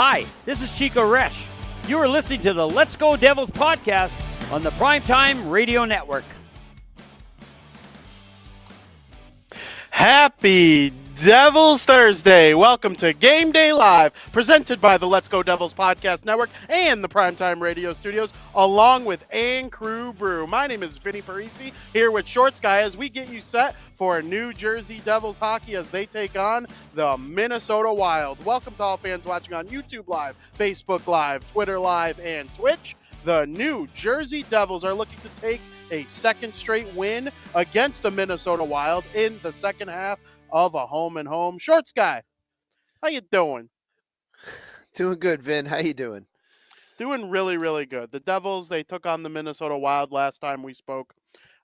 Hi, this is Chico Resch. You are listening to the Let's Go Devils podcast on the Primetime Radio Network. Happy Devils Thursday. Welcome to Game Day Live, presented by the Let's Go Devils Podcast Network and the Primetime Radio Studios, along with And Crew Brew. My name is Vinnie Parise, here with Shorts Guy as we get you set for New Jersey Devils hockey as they take on the Minnesota Wild. Welcome to all fans watching on YouTube Live, Facebook Live, Twitter Live, and Twitch. The New Jersey Devils are looking to take a second straight win against the Minnesota Wild in the second half of a home-and-home. Shorts Guy, how you doing? Doing good, Vin. How you doing? Doing really, really good. The Devils, they took on the Minnesota Wild last time we spoke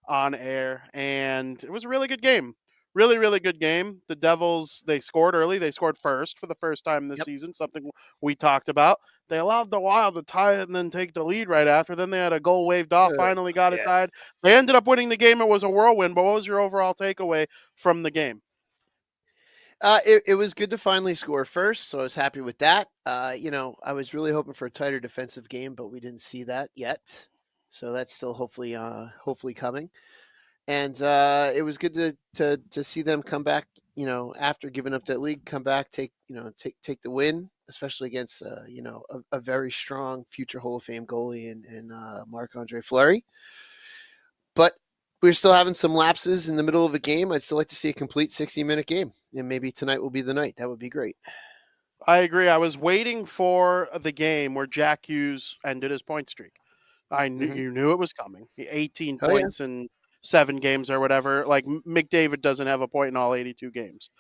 on air, and it was a really good game. Really, really good game. The Devils, they scored early. They scored first for the first time this season, something we talked about. They allowed the Wild to tie it and then take the lead right after. Then they had a goal waved off, finally got it tied. They ended up winning the game. It was a whirlwind, but what was your overall takeaway from the game? It was good to finally score first, so I was happy with that. I was really hoping for a tighter defensive game, but we didn't see that yet. So that's still hopefully coming. And it was good to see them come back, after giving up that lead, come back, take the win, especially against a very strong future Hall of Fame goalie in Marc-Andre Fleury. But we're still having some lapses in the middle of a game. I'd still like to see a complete 60-minute game, and maybe tonight will be the night. That would be great. I agree. I was waiting for the game where Jack Hughes ended his point streak. I knew you knew it was coming. 18 points in 7 games or whatever. Like McDavid doesn't have a point in all 82 games.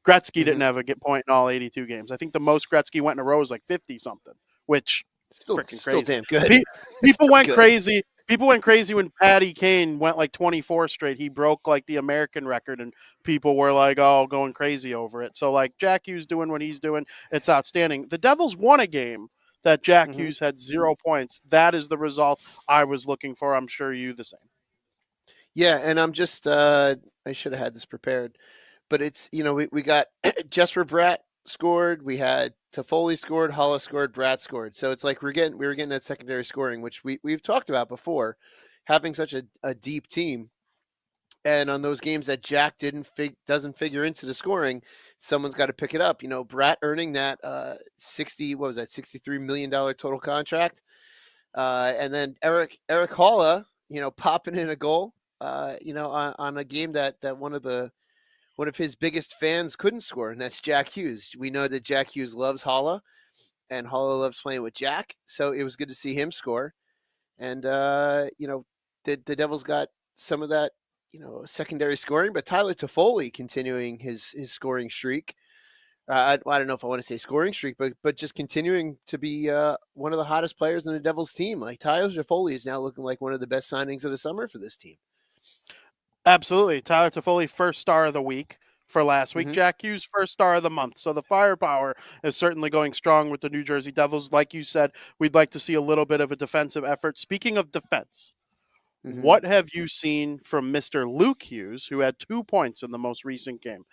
Gretzky didn't have a point in all 82 games. I think the most Gretzky went in a row was like 50 something, which still freaking crazy. Still damn good. People went crazy. People went crazy when Patty Kane went like 24 straight. He broke like the American record, and people were like, "Oh, going crazy over it." So like Jack Hughes doing what he's doing, it's outstanding. The Devils won a game that Jack Hughes had 0 points. That is the result I was looking for. I'm sure you the same. Yeah, and I'm just I should have had this prepared, but it's we got Jesper Bratt scored, we had Toffoli scored, Holla scored, Bratt scored. So it's like we were getting that secondary scoring, which we've talked about before, having such a deep team. And on those games that Jack doesn't figure into the scoring, someone's got to pick it up. Bratt earning that $63 million total contract, and then Eric Holla, popping in a goal. On a game that one of his biggest fans couldn't score, and that's Jack Hughes. We know that Jack Hughes loves Holla, and Holla loves playing with Jack. So it was good to see him score. And the Devils got some of that, secondary scoring, but Tyler Toffoli continuing his scoring streak. I don't know if I want to say scoring streak, but just continuing to be one of the hottest players in the Devils team. Like Tyler Toffoli is now looking like one of the best signings of the summer for this team. Absolutely. Tyler Toffoli, first star of the week for last week. Jack Hughes, first star of the month. So the firepower is certainly going strong with the New Jersey Devils. Like you said, we'd like to see a little bit of a defensive effort. Speaking of defense, what have you seen from Mr. Luke Hughes, who had 2 points in the most recent game?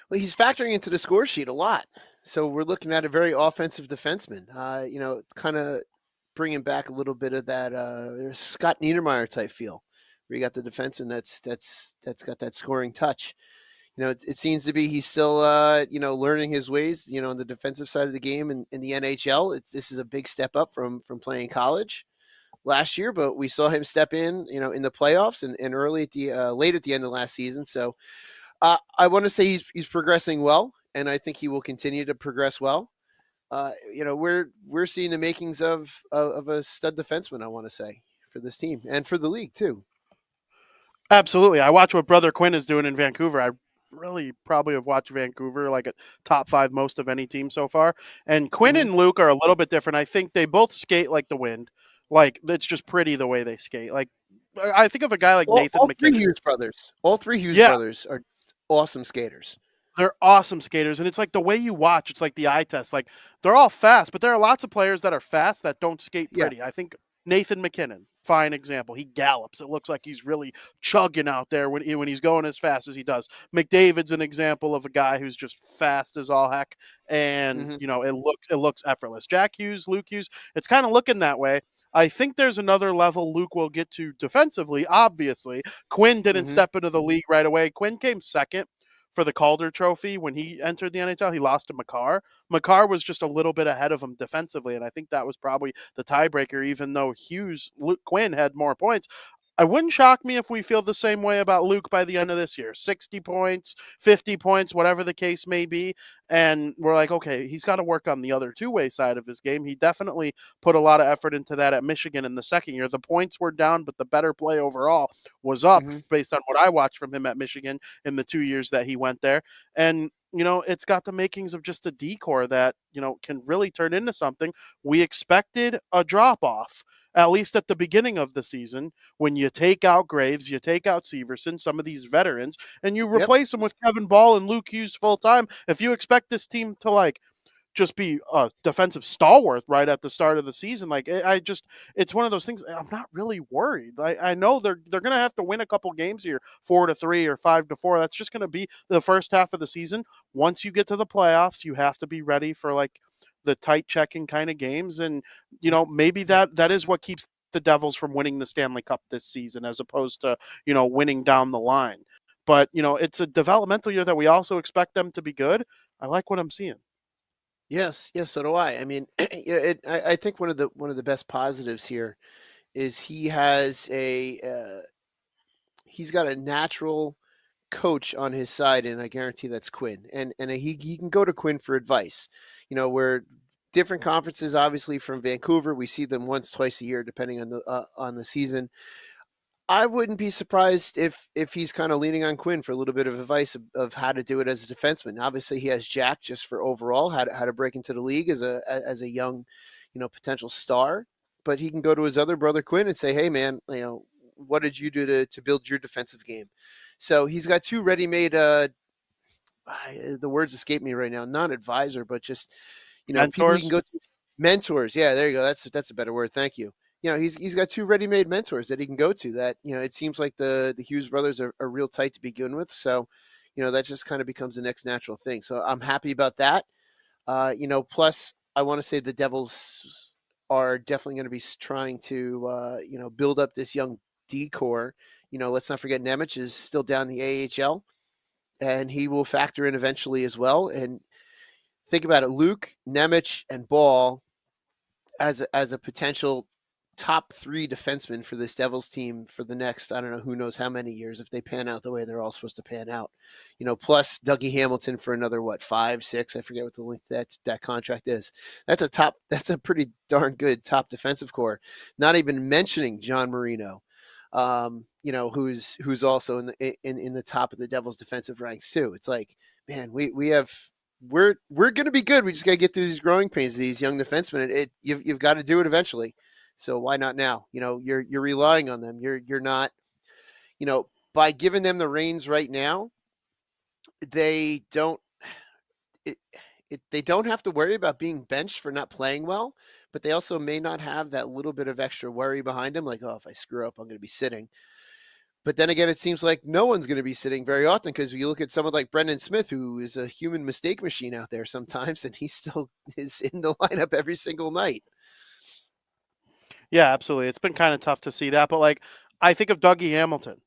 Well, he's factoring into the score sheet a lot. So we're looking at a very offensive defenseman, kind of bringing back a little bit of that Scott Niedermayer type feel. Where you got the defenseman that's got that scoring touch. It seems to be he's still learning his ways. On the defensive side of the game in the NHL, this is a big step up from playing college last year. But we saw him step in the playoffs and early at the late at the end of last season. So I want to say he's progressing well, and I think he will continue to progress well. We're seeing the makings of a stud defenseman. I want to say for this team and for the league too. Absolutely. I watch what Brother Quinn is doing in Vancouver. I really probably have watched Vancouver like a top 5 most of any team so far. And Quinn and Luke are a little bit different. I think they both skate like the wind. Like, it's just pretty the way they skate. Like, I think of a guy like Nathan McKinnon. All three Hughes brothers are awesome skaters. They're awesome skaters. And it's like the way you watch, it's like the eye test. Like, they're all fast, but there are lots of players that are fast that don't skate pretty. I think Nathan McKinnon, fine example. He gallops. It looks like he's really chugging out there when he's going as fast as he does. McDavid's an example of a guy who's just fast as all heck, and Hmm. it looks effortless. Jack Hughes, Luke Hughes, it's kind of looking that way. I think there's another level Luke will get to defensively. Obviously, Quinn didn't Hmm. step into the league right away. Quinn came second for the Calder Trophy when he entered the NHL. He lost to Makar. Makar was just a little bit ahead of him defensively, and I think that was probably the tiebreaker, even though Luke Quinn had more points. I wouldn't shock me if we feel the same way about Luke by the end of this year. 60 points, 50 points, whatever the case may be. And we're like, okay, he's got to work on the other two-way side of his game. He definitely put a lot of effort into that at Michigan in the second year. The points were down, but the better play overall was up Hmm. based on what I watched from him at Michigan in the 2 years that he went there. And it's got the makings of just a decor that, can really turn into something. We expected a drop off, at least at the beginning of the season, when you take out Graves, you take out Severson, some of these veterans, and you Yep. replace them with Kevin Ball and Luke Hughes full time. If you expect this team to just be a defensive stalwart right at the start of the season. It's one of those things. I'm not really worried. I know they're going to have to win a couple games here, 4-3 or 5-4. That's just going to be the first half of the season. Once you get to the playoffs, you have to be ready for the tight checking kind of games, and maybe that is what keeps the Devils from winning the Stanley Cup this season, as opposed to winning down the line. But it's a developmental year that we also expect them to be good. I like what I'm seeing. Yes, yes, so do I. I mean, I think one of the best positives here is he's got a natural coach on his side, and I guarantee that's Quinn. And he can go to Quinn for advice. Where different conferences, obviously from Vancouver, we see them once, twice a year, depending on the season. I wouldn't be surprised if he's kind of leaning on Quinn for a little bit of advice of how to do it as a defenseman. Obviously, he has Jack just for overall how to break into the league as a young, potential star. But he can go to his other brother Quinn and say, "Hey, man, what did you do to build your defensive game?" So he's got two ready-made. The words escape me right now. Not advisor, but just people he can Mentors. go to. Mentors. Yeah, there you go. That's a better word. Thank you. He's got two ready-made mentors that he can go to. That it seems like the Hughes brothers are real tight to begin with. So that just kind of becomes the next natural thing. So I'm happy about that. Plus I want to say the Devils are definitely going to be trying to build up this young D core. Let's not forget Nemec is still down the AHL, and he will factor in eventually as well. And think about it, Luke, Nemec, and Ball as a potential top three defensemen for this Devils team for the next, I don't know, who knows how many years if they pan out the way they're all supposed to pan out. Plus Dougie Hamilton for another 5, 6, I forget what the length that contract is. That's a pretty darn good top defensive core. Not even mentioning John Marino. Who's also in the top of the Devils defensive ranks too. It's like, man, we're going to be good. We just got to get through these growing pains of these young defensemen. You've got to do it eventually. So why not now? You're relying on them. You're not, by giving them the reins right now, they don't it, they don't have to worry about being benched for not playing well, but they also may not have that little bit of extra worry behind them, like, oh, if I screw up, I'm going to be sitting. But then again, it seems like no one's going to be sitting very often, because you look at someone like Brendan Smith, who is a human mistake machine out there sometimes, and he still is in the lineup every single night. Yeah, absolutely. It's been kind of tough to see that, but I think of Dougie Hamilton.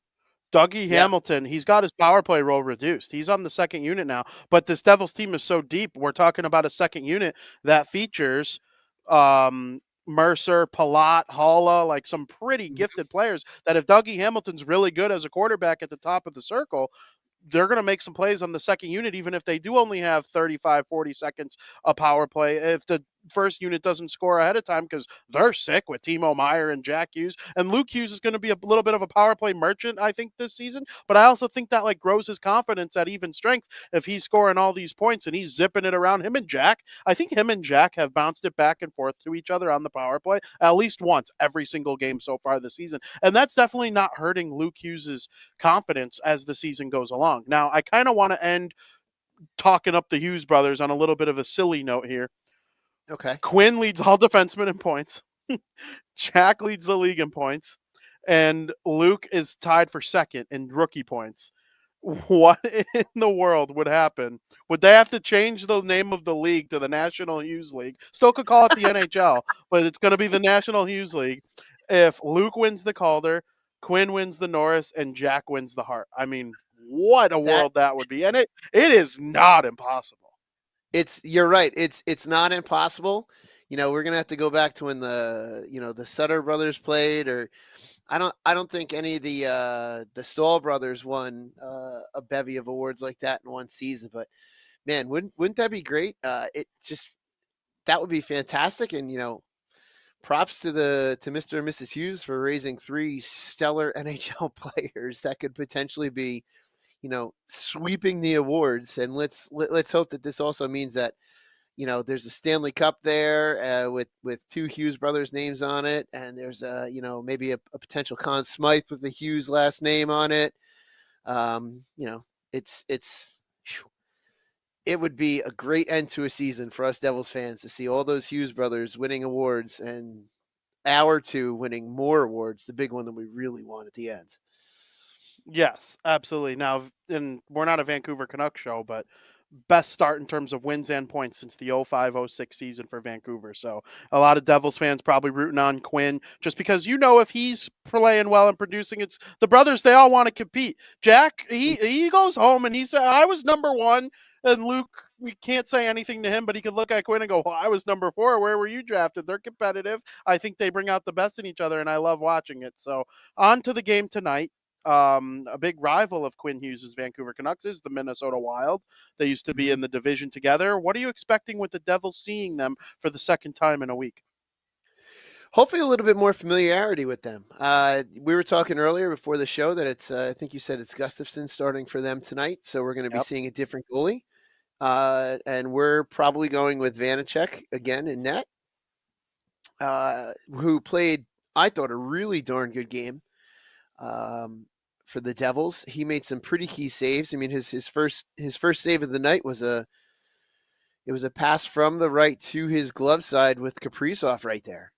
Dougie Yeah. Hamilton, he's got his power play role reduced. He's on the second unit now, but this Devils team is so deep. We're talking about a second unit that features Mercer, Palat, Halla, some pretty gifted players that if Dougie Hamilton's really good as a quarterback at the top of the circle, they're going to make some plays on the second unit, even if they do only have 35, 40 seconds a power play. If the first unit doesn't score ahead of time because they're sick with Timo Meyer and Jack Hughes. And Luke Hughes is going to be a little bit of a power play merchant, I think, this season. But I also think that grows his confidence at even strength if he's scoring all these points and he's zipping it around. Him and Jack, I think him and Jack have bounced it back and forth to each other on the power play at least once every single game so far this season. And that's definitely not hurting Luke Hughes's confidence as the season goes along. Now, I kind of want to end talking up the Hughes brothers on a little bit of a silly note here. Okay. Quinn leads all defensemen in points. Jack leads the league in points, and Luke is tied for second in rookie points. What in the world would happen? Would they have to change the name of the league to the National Hughes League? Still could call it the NHL, but it's going to be the National Hughes League if Luke wins the Calder, Quinn wins the Norris, and Jack wins the Hart. I mean, what a That world that would be. And it is not impossible. you're right. It's not impossible. We're gonna have to go back to when the Sutter brothers played, or I don't think any of the Stahl brothers won a bevy of awards like that in one season. But man, wouldn't that be great? That would be fantastic. And props to Mr. and Mrs. Hughes for raising three stellar NHL players that could potentially be sweeping the awards. And let's hope that this also means that there's a Stanley Cup there with two Hughes brothers names on it, and there's maybe a potential Conn Smythe with the Hughes last name on it. It's it would be a great end to a season for us Devils fans to see all those Hughes brothers winning awards and our two winning more awards, the big one that we really want at the end. Yes, absolutely. Now, and we're not a Vancouver Canucks show, but best start in terms of wins and points since the 05-06 season for Vancouver. So a lot of Devils fans probably rooting on Quinn just because if he's playing well and producing, it's the brothers, they all want to compete. Jack, he goes home and he said, I was number one. And Luke, we can't say anything to him, but he could look at Quinn and go, well, I was number 4. Where were you drafted? They're competitive. I think they bring out the best in each other, and I love watching it. So on to the game tonight. A big rival of Quinn Hughes' Vancouver Canucks is the Minnesota Wild. They used to be in the division together. What are you expecting with the Devils seeing them for the second time in a week? Hopefully a little bit more familiarity with them. We were talking earlier before the show that I think you said it's Gustafsson starting for them tonight. So we're going to be seeing a different goalie. And we're probably going with Vanacek again in net, who played, I thought, a really darn good game. For the Devils, he made some pretty key saves. I mean, his first save of the night was a pass from the right to his glove side with Kaprizov right there,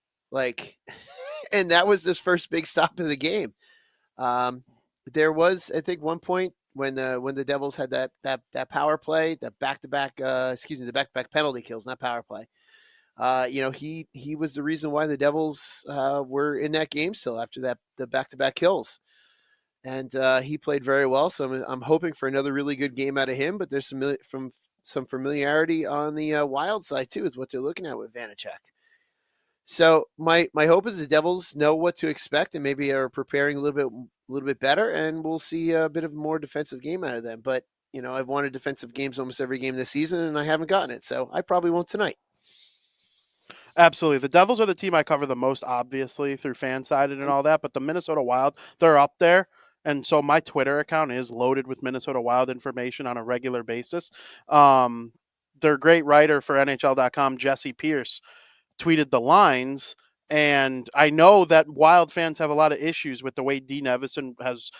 and that was his first big stop of the game. There was, I think, one point when the Devils had that power play, the back to back penalty kills, not power play. He was the reason why the Devils were in that game still after the back to back kills. And he played very well, so I'm hoping for another really good game out of him. But there's some familiarity on the Wild side too, is what they're looking at with Vanacek. So my hope is the Devils know what to expect and maybe are preparing a little bit better, and we'll see a bit of a more defensive game out of them. But I've wanted defensive games almost every game this season, and I haven't gotten it, so I probably won't tonight. Absolutely. The Devils are the team I cover the most, obviously, through Fansided and all that, but the Minnesota Wild, they're up there. And so my Twitter account is loaded with Minnesota Wild information on a regular basis. Their great writer for NHL.com, Jesse Pierce, tweeted the lines. And I know that Wild fans have a lot of issues with the way Dean Evison has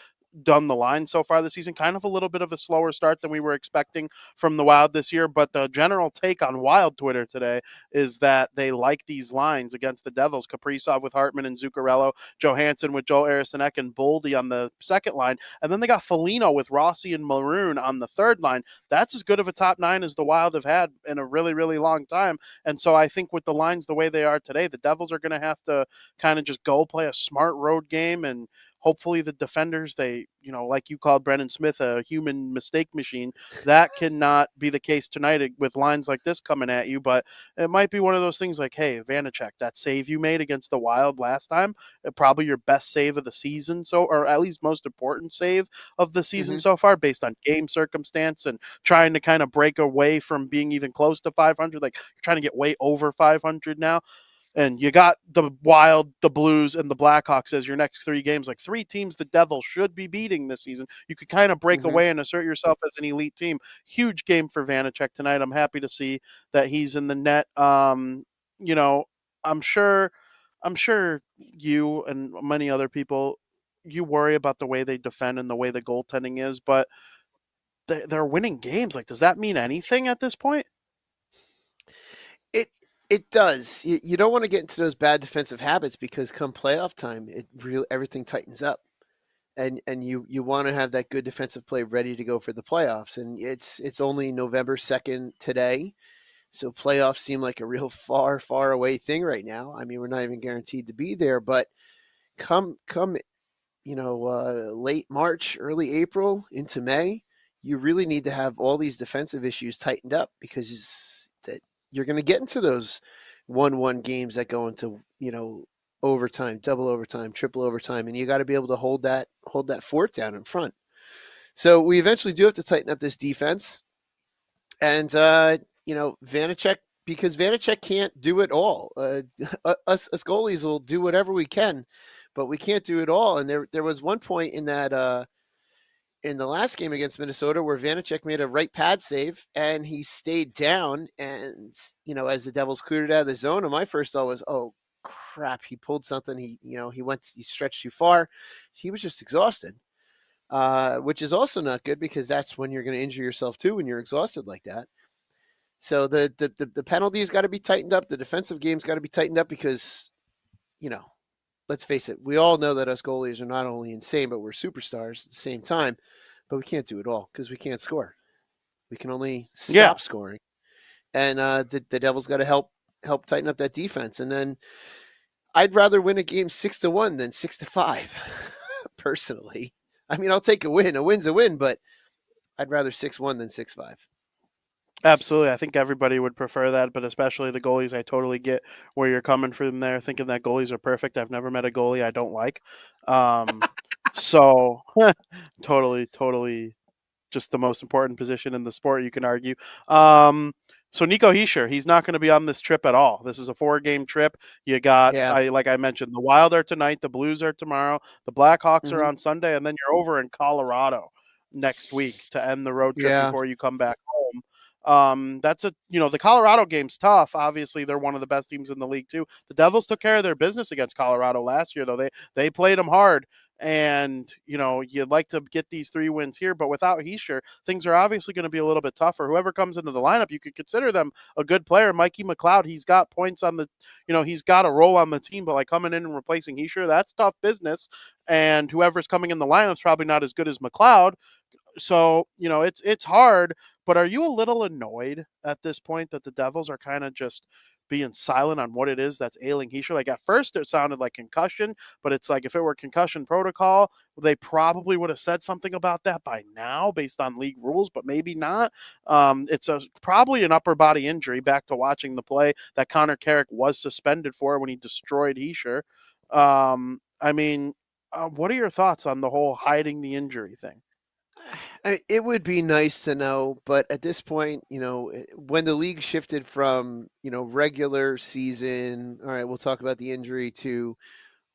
done the line so far this season. Kind of a little bit of a slower start than we were expecting from the Wild this year. But the general take on Wild Twitter today is that they like these lines against the Devils. Kaprizov with Hartman and Zuccarello, Johansson with Joel Eriksson and Boldy on the second line. And then they got Foligno with Rossi and Maroon on the third line. That's as good of a top 9 as the Wild have had in a really, really long time. And so I think with the lines the way they are today, the Devils are going to have to kind of just go play a smart road game, and hopefully the defenders, they, like you called Brendan Smith, a human mistake machine. That cannot be the case tonight with lines like this coming at you. But it might be one of those things like, hey, Vanacek, that save you made against the Wild last time, probably your best save of the season, or at least most important save of the season so far, based on game circumstance and trying to kind of break away from being even close to 500. Like, you're trying to get way over 500 now. And you got the Wild, the Blues, and the Blackhawks as your next 3 games. Like 3 teams the Devils should be beating this season. You could kind of break away and assert yourself as an elite team. Huge game for Vanacek tonight. I'm happy to see that he's in the net. I'm sure you and many other people, you worry about the way they defend and the way the goaltending is, but they're winning games. Like, does that mean anything at this point? It does. You don't want to get into those bad defensive habits because come playoff time, everything tightens up, and you want to have that good defensive play ready to go for the playoffs. And it's only November 2nd today, so playoffs seem like a real far away thing right now. I mean, we're not even guaranteed to be there, but come late March, early April into May, you really need to have all these defensive issues tightened up because that you're going to get into those 1-1 games that go into overtime, double overtime, triple overtime, and you got to be able to hold that fort down in front. So we eventually do have to tighten up this defense, and Vanacek, because Vanacek can't do it all. Us goalies will do whatever we can, but we can't do it all. And there was one point in that in the last game against Minnesota where Vanacek made a right pad save and he stayed down. And as the Devils cleared it out of the zone, and my first thought was, oh crap, he pulled something. He stretched too far. He was just exhausted, which is also not good because that's when you're going to injure yourself too when you're exhausted like that. So the penalties got to be tightened up. The defensive game's got to be tightened up because, let's face it, we all know that us goalies are not only insane, but we're superstars at the same time. But we can't do it all because we can't score. We can only stop scoring. And the Devils got to help tighten up that defense. And then I'd rather win a game 6-1 than 6-5, personally. I mean, I'll take a win. A win's a win, but I'd rather 6-1 than 6-5. Absolutely. I think everybody would prefer that, but especially the goalies. I totally get where you're coming from there, thinking that goalies are perfect. I've never met a goalie I don't like. So totally just the most important position in the sport, you can argue. So Nico Hischier, he's not going to be on this trip at all. This is a 4-game trip. You got, like I mentioned, the Wild are tonight, the Blues are tomorrow, the Blackhawks are on Sunday, and then you're over in Colorado next week to end the road trip before you come back home. That's the Colorado game's tough. Obviously, they're one of the best teams in the league too. The Devils took care of their business against Colorado last year, though. They played them hard, and you'd like to get these 3 wins here, but without Hischier, things are obviously going to be a little bit tougher. Whoever comes into the lineup, you could consider them a good player. Mikey McLeod, he's got points on the, he's got a role on the team, but like coming in and replacing Hischier, that's tough business. And whoever's coming in the lineup is probably not as good as McLeod. So, it's hard, but are you a little annoyed at this point that the Devils are kind of just being silent on what it is that's ailing Hischier? Like at first it sounded like concussion, but it's like if it were concussion protocol, they probably would have said something about that by now based on league rules, but maybe not. It's probably an upper body injury, back to watching the play that Connor Carrick was suspended for when he destroyed Hischier. What are your thoughts on the whole hiding the injury thing? It would be nice to know, but at this point, when the league shifted from, regular season, all right, we'll talk about the injury, to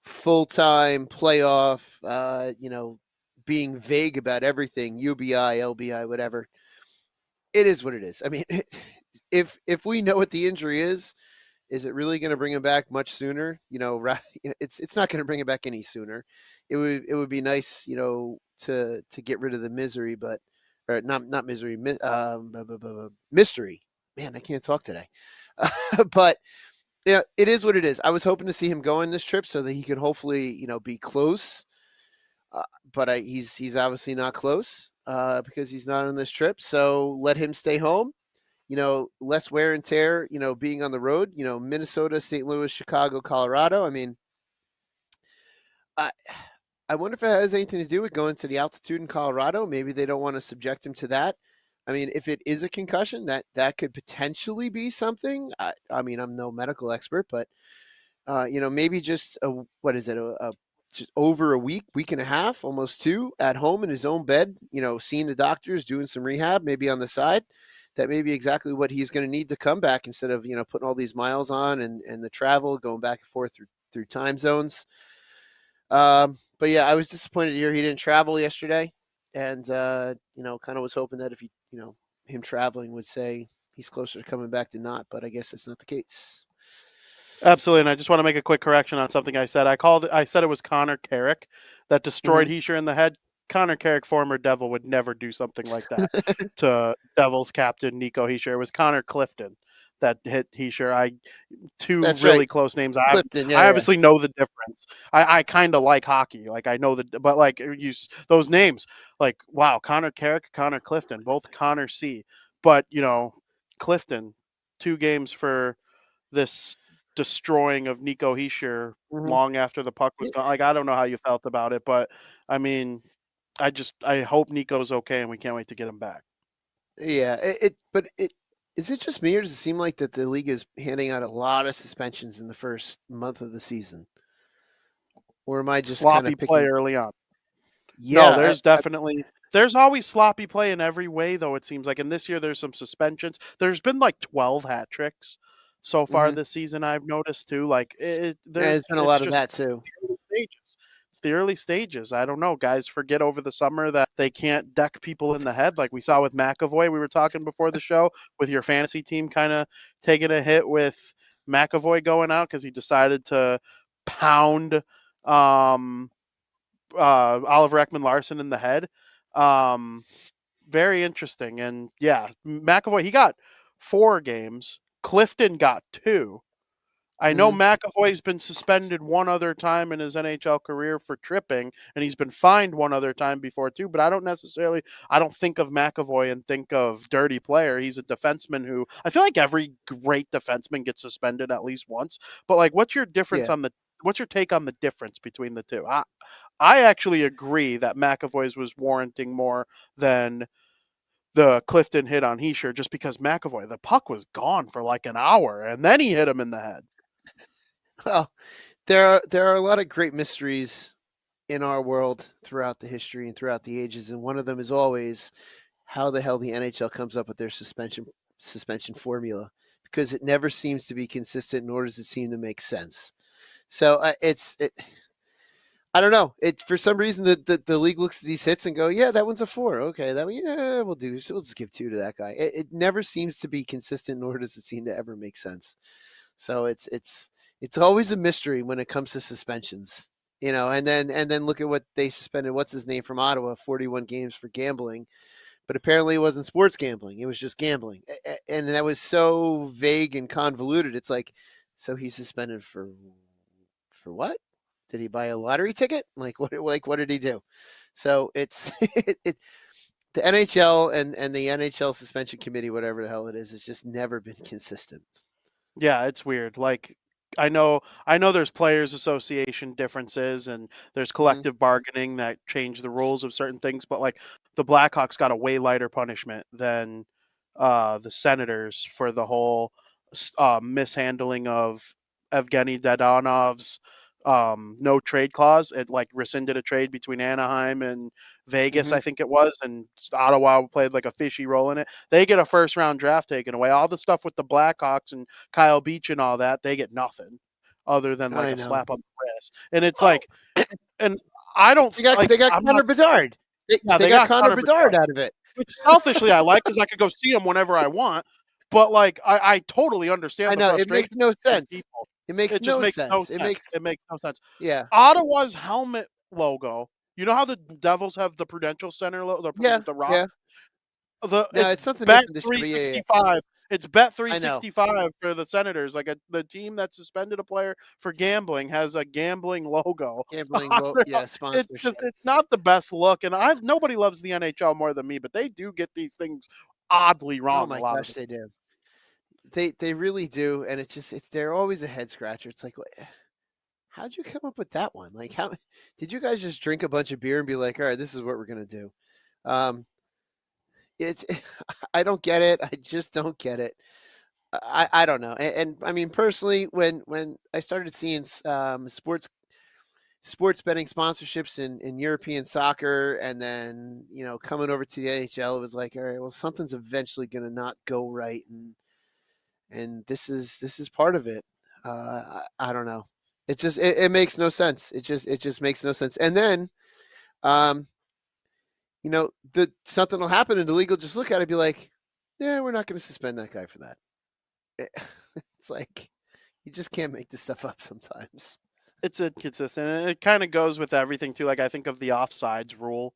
full-time playoff, being vague about everything, UBI, LBI, whatever. It is what it is. I mean, if we know what the injury is it really going to bring him back much sooner? It's not going to bring him back any sooner. It would be nice, to get rid of the misery, or not misery, mystery. Man, I can't talk today. But it is what it is. I was hoping to see him go on this trip so that he could hopefully, be close. But he's obviously not close because he's not on this trip. So let him stay home. Less wear and tear, being on the road, Minnesota, St. Louis, Chicago, Colorado. I mean, I wonder if it has anything to do with going to the altitude in Colorado. Maybe they don't want to subject him to that. I mean, if it is a concussion, that could potentially be something. I mean, I'm no medical expert, but, maybe just just over a week and a half, almost 2, at home in his own bed, seeing the doctors, doing some rehab, maybe on the side. That may be exactly what he's going to need to come back instead of, putting all these miles on and the travel, going back and forth through time zones. But yeah, I was disappointed to hear he didn't travel yesterday, and kind of was hoping that if him traveling would say he's closer to coming back than not, but I guess that's not the case. Absolutely, and I just want to make a quick correction on something I said. I said it was Connor Carrick that destroyed Hischier in the head. Connor Carrick, former Devil, would never do something like that to Devils captain Nico Hischier. It was Connor Clifton that hit Hischier. Two That's really right. close names. Clifton. I Yeah. obviously know the difference. I kind of like hockey. Like I know but like those names, like wow, Connor Carrick, Connor Clifton, both Connor C. But Clifton, 2 games for this destroying of Nico Hischier Mhm. long after the puck was gone. Like I don't know how you felt about it, but I mean, I hope Nico's okay, and we can't wait to get him back. Yeah. But is it just me, or does it seem like that the league is handing out a lot of suspensions in the first month of the season? Or am I just kind Sloppy of play picking? early on. No, Yeah. there's always sloppy play in every way, though, it seems like. And this year there's some suspensions. There's been like 12 hat tricks so far Mhm. this season, I've noticed too. Like Yeah, there's been a it's lot of just that too. the early stages. It's the early stages. I don't know. Guys forget over the summer that they can't deck people in the head like we saw with McAvoy. We were talking before the show with your fantasy team kind of taking a hit with McAvoy going out because he decided to pound um Oliver Ekman Larson in the head. Um, Very interesting. And yeah, McAvoy, he got 4 games. Clifton got 2. I know Mhm. McAvoy's been suspended one other time in his NHL career for tripping, and he's been fined one other time before too. But I don't think of McAvoy and think of dirty player. He's a defenseman who I feel like every great defenseman gets suspended at least once. But like, Yeah. what's your take on the difference between the two? I actually agree that McAvoy's was warranting more than the Clifton hit on Hischier, just because McAvoy, the puck was gone for like an hour, and then he hit him in the head. Well, there are a lot of great mysteries in our world throughout the history and throughout the ages, and one of them is always how the hell the NHL comes up with their suspension formula, because it never seems to be consistent, nor does it seem to make sense. So I don't know. It for some reason the league looks at these hits and go, yeah, that one's a 4. Okay, that one, yeah, we'll do. So we'll just give 2 to that guy. It never seems to be consistent, nor does it seem to ever make sense. So it's always a mystery when it comes to suspensions. And then look at what they suspended. What's his name from Ottawa? 41 games for gambling, but apparently it wasn't sports gambling. It was just gambling, and that was so vague and convoluted. It's like, so he's suspended for what? Did he buy a lottery ticket? Like what? Like what did he do? So it's the NHL and the NHL suspension committee, whatever the hell it is, has just never been consistent. Yeah, it's weird. Like I know there's players association differences and there's Hmm. collective bargaining that change the rules of certain things, but like the Blackhawks got a way lighter punishment than the Senators for the whole mishandling of Evgeny Dadonov's no trade clause. It like rescinded a trade between Anaheim and Vegas, Hmm. I think it was, and Ottawa played like a fishy role in it. They get a first round draft taken away. All the stuff with the Blackhawks and Kyle Beach and all that, they get nothing other than like I a know. slap on the wrist. And it's Oh, like, and I don't they got I'm Connor not, Bedard. They, yeah, they they got got Connor Connor Bedard Bedard, out of it. which selfishly I like because I could go see him whenever I want. But like, I totally I understand the know it frustration makes no of sense. people. It makes It just no makes no sense. It sense. makes It makes no sense. Yeah, Ottawa's helmet logo. You know how the Devils have the Prudential Center logo, yeah, the rock. yeah. No, It's it's something bet different this year. three But yeah. sixty five. It's bet three I know. sixty five for the Senators. Like the team that suspended a player for gambling has a gambling logo. Gambling, yeah, sponsorship. It's not the best look, and I nobody loves the NHL more than me, but they do get these things oddly Oh wrong a my lot of gosh, the. they do. They really do, and they're always a head scratcher. It's like, how'd you come up with that one? Like, how did you guys just drink a bunch of beer and be like, all right, this is what we're gonna do? Um, it's I don't get it. I just don't get it. I don't know. And I mean, personally, when I started seeing sports betting sponsorships in European soccer, and then coming over to the NHL, it was like, all right, well, something's eventually going to not go right, and this is part of it. I don't know. It makes no sense. It just makes no sense. And then, um, the something will happen, and the league will just look at it and be like, yeah, we're not going to suspend that guy for that. It's like you just can't make this stuff up sometimes. It's inconsistent, and it kind of goes with everything too. Like I think of the offsides rule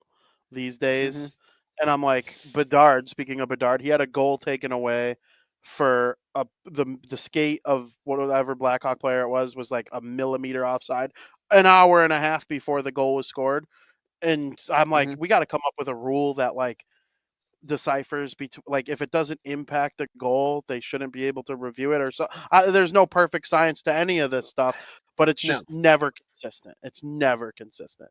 these Hmm. days. And I'm like, Bedard, speaking of Bedard, he had a goal taken away for the skate of whatever Blackhawk player it was like a millimeter offside an hour and a half before the goal was scored. And I'm like, Hmm. we got to come up with a rule that like deciphers between, like, if it doesn't impact a goal, they shouldn't be able to review it or so. There's no perfect science to any of this stuff, but it's No. just never consistent. It's never consistent.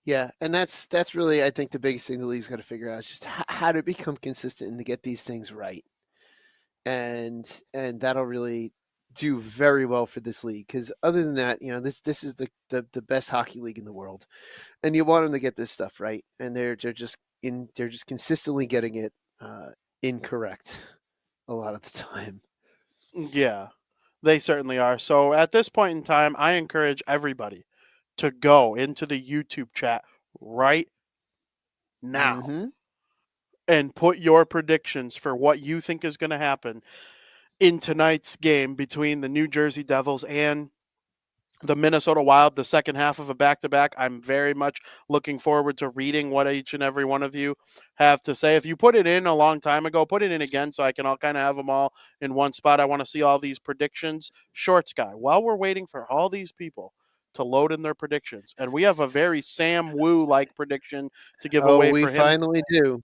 Yeah, and that's really, I think, the biggest thing the league's got to figure out is just how to become consistent and to get these things right, and that'll really do very well for this league. Because other than that, this is the best hockey league in the world, and you want them to get this stuff right, and they're just consistently getting it incorrect a lot of the time. Yeah, they certainly are. So at this point in time, I encourage everybody to go into the YouTube chat right now Hmm. and put your predictions for what you think is going to happen in tonight's game between the New Jersey Devils and the Minnesota Wild, the second half of a back to back. I'm very much looking forward to reading what each and every one of you have to say. If you put it in a long time ago, put it in again so I can all kind of have them all in one spot. I want to see all these predictions. Shorts guy, while we're waiting for all these people to load in their predictions, and we have a very Sam Wu like prediction to give Oh, away we for him. finally do.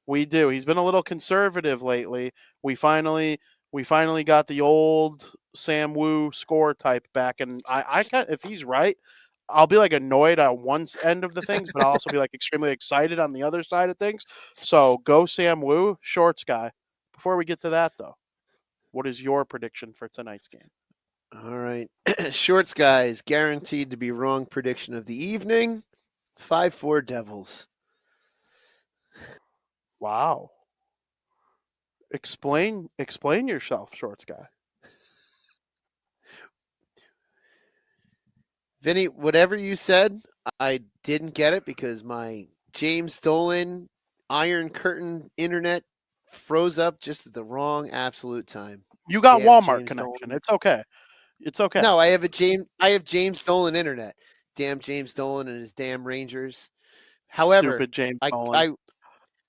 We do. He's been a little conservative lately. We finally we finally got the old Sam Wu score type back, and I can, if he's right, I'll be like annoyed on one end of the things, but I'll also be like extremely excited on the other side of things. So go Sam Wu, shorts guy. Before we get to that though, what is your prediction for tonight's game? All right, shorts guys guaranteed to be wrong prediction of the evening. 5-4 Devils. Wow. Explain yourself, shorts guy. Vinny, whatever you said, I didn't get it because my James Dolan Iron Curtain internet froze up just at the wrong absolute time. You got Damn Walmart James connection. Dolan. It's okay. It's okay. No, I have James Dolan internet. Damn James Dolan and his damn Rangers. However, Stupid James I Nolan.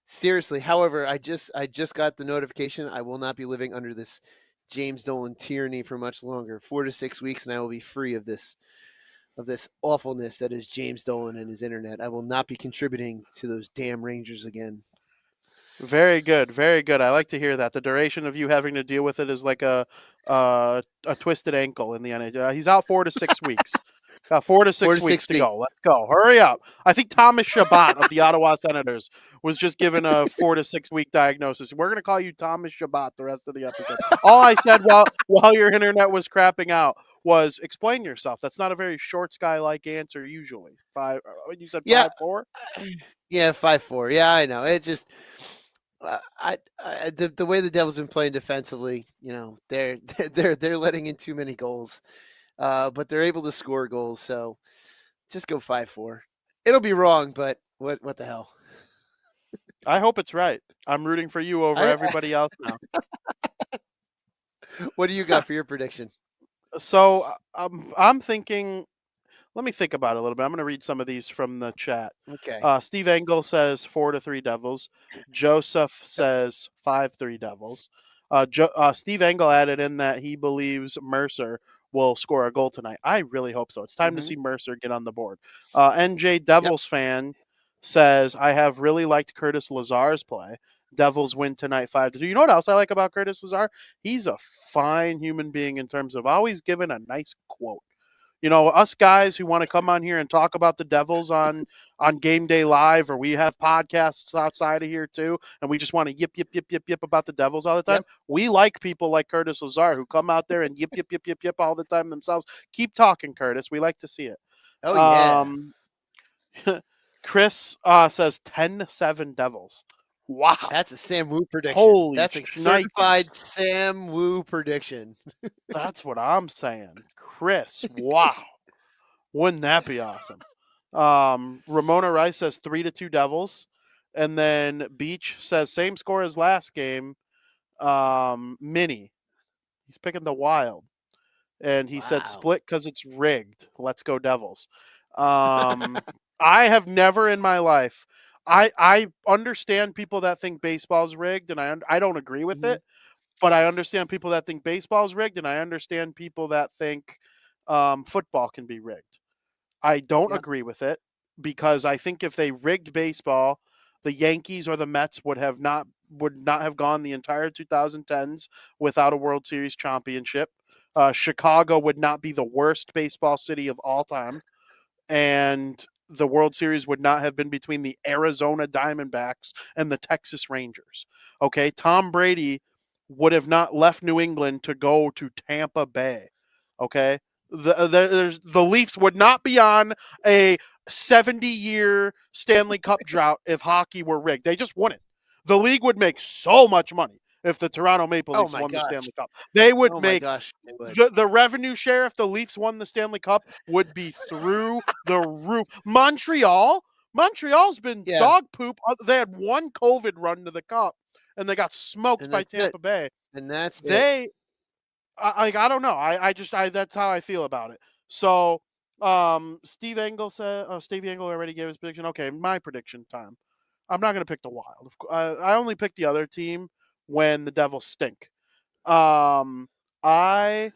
seriously, however, I just got the notification I will not be living under this James Dolan tyranny for much longer. 4 to 6 weeks and I will be free of this awfulness that is James Dolan and his internet. I will not be contributing to those damn Rangers again. Very good, very good. I like to hear that. The duration of you having to deal with it is like a twisted ankle in the NHL. He's out 4 to 6 weeks. Got four to 4 to six weeks 6 to weeks. go. Let's go. Hurry up. I think Thomas Shabbat of the Ottawa Senators was just given a 4 to 6 week diagnosis. We're gonna call you Thomas Shabbat the rest of the episode. All I said while your internet was crapping out was explain yourself. That's not a very short guy like answer usually. Five. You said Yeah, 5-4. yeah, 5-4. Yeah, I know. It just the way the Devils been playing defensively, they're letting in too many goals, but they're able to score goals. So just go 5-4. It'll be wrong, but what the hell? I hope it's right. I'm rooting for you over I everybody else now. What do you got for your prediction? So I'm thinking. Let me think about it a little bit. I'm going to read some of these from the chat. Okay. Steve Engel says 4-3 Devils. Joseph Yep. says 5-3 Devils. Steve Engel added in that he believes Mercer will score a goal tonight. I really hope so. It's time to Hmm. see Mercer get on the board. NJ Yep. Devils fan says I have really liked Curtis Lazar's play. Devils win tonight 5-2. You know what else I like about Curtis Lazar? He's a fine human being in terms of always giving a nice quote. You know, us guys who want to come on here and talk about the Devils on Game Day Live, or we have podcasts outside of here too, and we just want to yip about the Devils all the time. Yep. We like people like Curtis Lazar who come out there and yip all the time themselves. Keep talking, Curtis. We like to see it. Oh yeah. Um, Chris says 10-7 Devils. Wow. That's a Sam Wu prediction. Holy That's a certified shnikes. Sam Wu prediction. That's what I'm saying. Chris, wow. Wouldn't that be awesome? Ramona Rice says 3-2 Devils. And then Beach says same score as last game. Mini. He's picking the Wild. And he said Wow. split because it's rigged. Let's go Devils. Um, I have never in my life. I understand people that think baseball's rigged, and I don't agree with Mhm. it. But I understand people that think baseball's rigged, and I understand people that think football can be rigged. I don't Yeah. agree with it because I think if they rigged baseball, the Yankees or the Mets would not have gone the entire 2010s without a World Series championship. Chicago would not be the worst baseball city of all time, and the World Series would not have been between the Arizona Diamondbacks and the Texas Rangers. Okay, Tom Brady would have not left New England to go to Tampa Bay. Okay, the Leafs would not be on a 70-year Stanley Cup drought if hockey were rigged. They just wouldn't. The league would make so much money if the Toronto Maple Oh Leafs my won the gosh. Stanley Cup. They would Oh my make gosh, they would. the revenue share if the Leafs won the Stanley Cup would be through the roof. Montreal's been Yeah, dog poop. They had one COVID run to the cup, and they got smoked and by that's it. Tampa Bay. And that's it. They, I don't know. I that's how I feel about it. So, Steve Engel already gave his prediction. Okay, my prediction time. I'm not going to pick the Wild. I only pick the other team when the Devils stink. I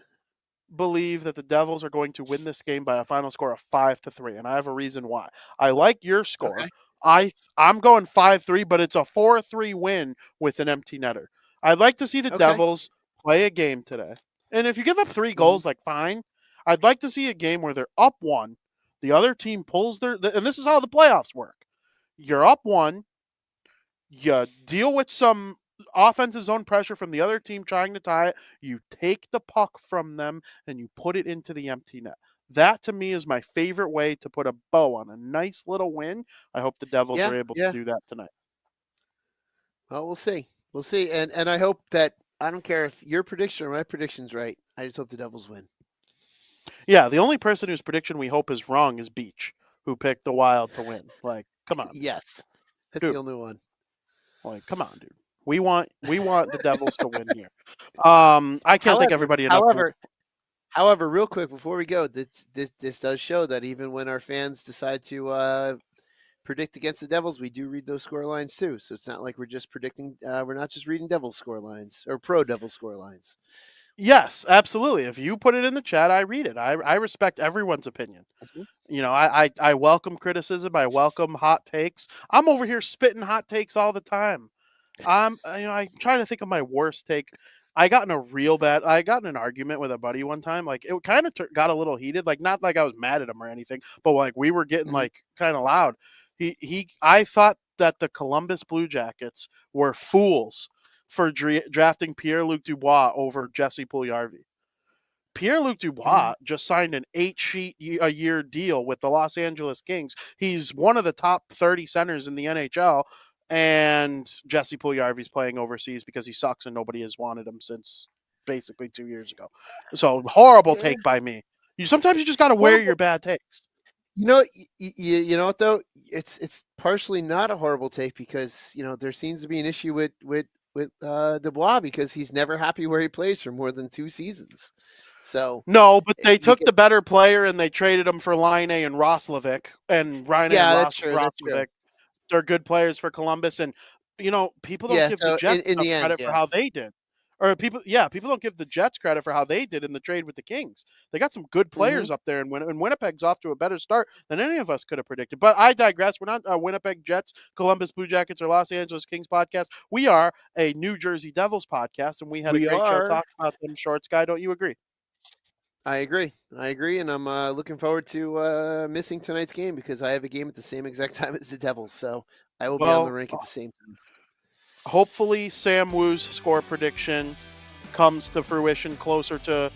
believe that the Devils are going to win this game by a final score of 5-3, and I have a reason why. I like your score. Okay. I'm going 5-3, but it's a 4-3 win with an empty netter. I'd like to see the Okay. Devils play a game today. And if you give up 3 Mhm. goals, like fine. I'd like to see a game where they're up 1, the other team pulls and this is how the playoffs work. You're up 1, you deal with some offensive zone pressure from the other team trying to tie it. You take the puck from them and you put it into the empty net. That to me is my favorite way to put a bow on a nice little win. I hope the Devils Yeah, are able to yeah. do that tonight. Well, we'll see. We'll see. And I hope that I don't care if your prediction or my prediction's right. I just hope the Devils win. Yeah, the only person whose prediction we hope is wrong is Beach, who picked the Wild to win. Like, come on, Yes. That's dude. the only one. Like, come on, dude. We want the Devils to win here. I can't thank However, everybody enough. however, however, real quick before we go, this does show that even when our fans decide to predict against the Devils, we do read those score lines too. So it's not like we're just predicting. We're not just reading Devils score lines or pro Devils score lines. Yes, absolutely. If you put it in the chat, I read it. I respect everyone's opinion. Mhm. You know, I welcome criticism. I welcome hot takes. I'm over here spitting hot takes all the time. I'm trying to think of my worst take. I got in an argument with a buddy one time. Like it kind of got a little heated. Like not like I was mad at him or anything, but like we were getting Mhm. like kind of loud. I thought that the Columbus Blue Jackets were fools for drafting Pierre-Luc Dubois over Jesse Puljujarvi. Pierre-Luc Mhm. Dubois just signed an 8-sheet a year deal with the Los Angeles Kings. He's one of the top 30 centers in the NHL, and Jesse Puljujarvi's playing overseas because he sucks and nobody has wanted him since basically 2 years ago. So horrible Yeah. take by me. Sometimes you just got to wear Horrible. your bad takes. You know, you know what though? It's partially not a horrible take because there seems to be an issue with Dubois because he's never happy where he plays for more than 2 seasons. So No, but they you took get the better player and they traded him for Line and Roslovic, and Line and yeah, that's true. That's true. Roslovic. They're good players for Columbus, and people don't Yeah. give the So in, Jets in enough the end, credit for yeah. how they did. Or people don't give the Jets credit for how they did in the trade with the Kings. They got some good Hmm. players up there, and Winnipeg's off to a better start than any of us could have predicted. But I digress. We're not a Winnipeg Jets, Columbus Blue Jackets, or Los Angeles Kings podcast. We are a New Jersey Devils podcast, and we had a We great show are. talking about them shorts, guy. Don't you agree? I agree. I agree, and I'm looking forward to missing tonight's game because I have a game at the same exact time as the Devils. So I will be on the Well, rink at the same time. hopefully Sam Wu's score prediction comes to fruition closer to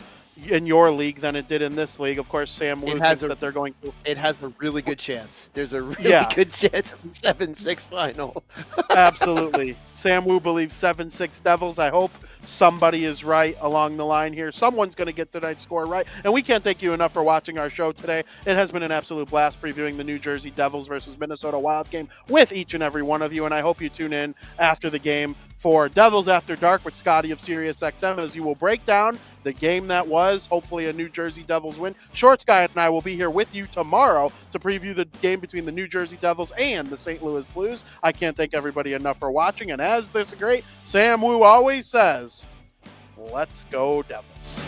in your league than it did in this league. Of course, Sam Wu It has thinks a that they're going to. it has a really good chance. There's a really Yeah, good chance of 7-6 final. absolutely. Sam Wu believes 7-6 Devils. I hope somebody is right along the line here. Someone's going to get tonight's score right. And we can't thank you enough for watching our show today. It has been an absolute blast previewing the New Jersey Devils versus Minnesota Wild game with each and every one of you. And I hope you tune in after the game for Devils After Dark with Scotty of SiriusXM, as you will break down the game that was, hopefully a New Jersey Devils win. Shorts Guy and I will be here with you tomorrow to preview the game between the New Jersey Devils and the St. Louis Blues. I can't thank everybody enough for watching, and as there's a great Sam Wu always says, let's go Devils.